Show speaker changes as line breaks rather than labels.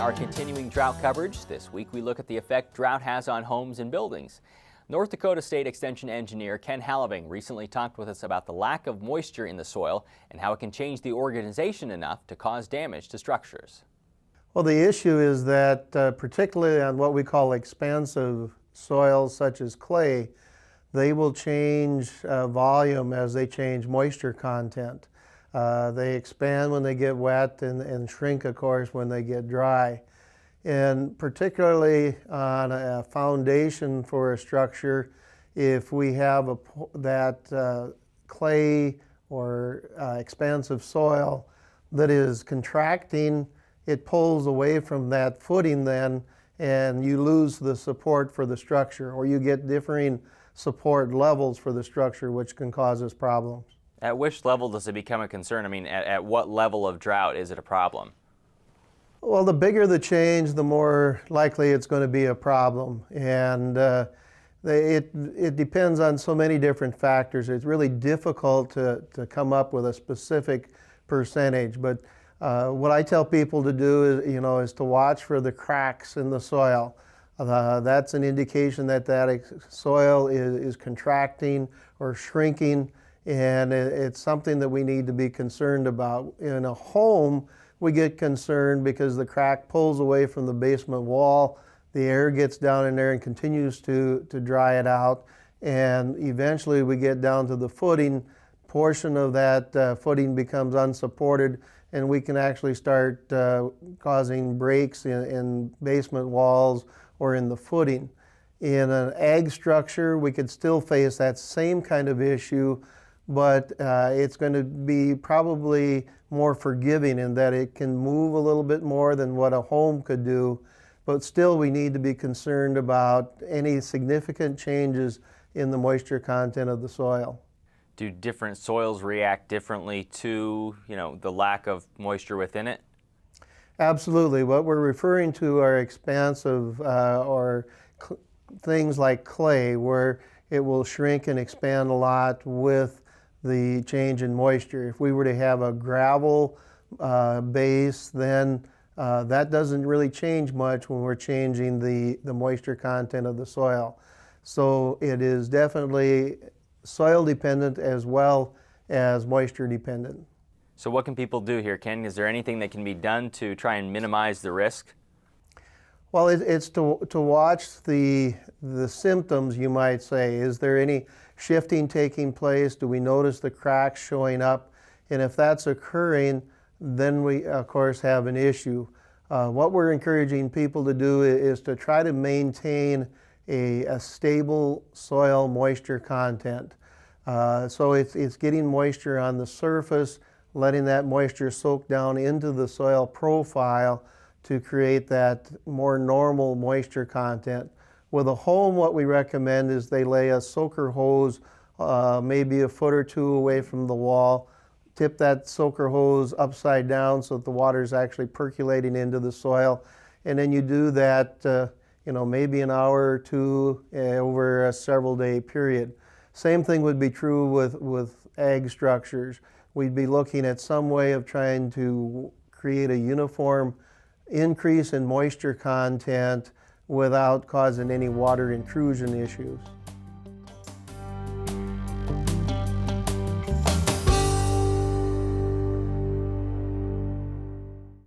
our continuing drought coverage. This week we look at the effect drought has on homes and buildings. North Dakota State Extension engineer Ken Hellevang recently talked with us about the lack of moisture in the soil and how it can change the organization enough to cause damage to structures.
Well, the issue is that particularly on what we call expansive soils such as clay, they will change volume as they change moisture content. They expand when they get wet and shrink, of course, when they get dry. And particularly on a foundation for a structure, if we have that clay or expansive soil that is contracting, it pulls away from that footing then, and you lose the support for the structure, or you get differing support levels for the structure, which can cause us problems.
At which level does it become a concern? I mean, at what level of drought is it a problem?
Well, the bigger the change, the more likely it's going to be a problem. And it depends on so many different factors. It's really difficult to come up with a specific percentage. But what I tell people to do is to watch for the cracks in the soil. That's an indication that soil is contracting or shrinking, and it's something that we need to be concerned about. In a home, we get concerned because the crack pulls away from the basement wall, the air gets down in there and continues to dry it out, and eventually we get down to the footing. Portion of that footing becomes unsupported, and we can actually start causing breaks in basement walls or in the footing. In an ag structure, we could still face that same kind of issue, but it's going to be probably more forgiving in that it can move a little bit more than what a home could do. But still, we need to be concerned about any significant changes in the moisture content of the soil.
Do different soils react differently to, the lack of moisture within it?
Absolutely. What we're referring to are expansive things like clay, where it will shrink and expand a lot with the change in moisture. If we were to have a gravel base, then that doesn't really change much when we're changing the moisture content of the soil. So it is definitely soil dependent as well as moisture dependent.
So what can people do here, Ken? Is there anything that can be done to try and minimize the risk?
Well, it's to watch the symptoms, you might say. Is there any shifting taking place? Do we notice the cracks showing up? And if that's occurring, then we, of course, have an issue. What we're encouraging people to do is to try to maintain a stable soil moisture content. So it's getting moisture on the surface, letting that moisture soak down into the soil profile to create that more normal moisture content. With a home, what we recommend is they lay a soaker hose maybe a foot or two away from the wall, tip that soaker hose upside down so that the water is actually percolating into the soil, and then you do that maybe an hour or two over a several day period. Same thing would be true with ag structures. We'd be looking at some way of trying to create a uniform increase in moisture content without causing any water intrusion issues.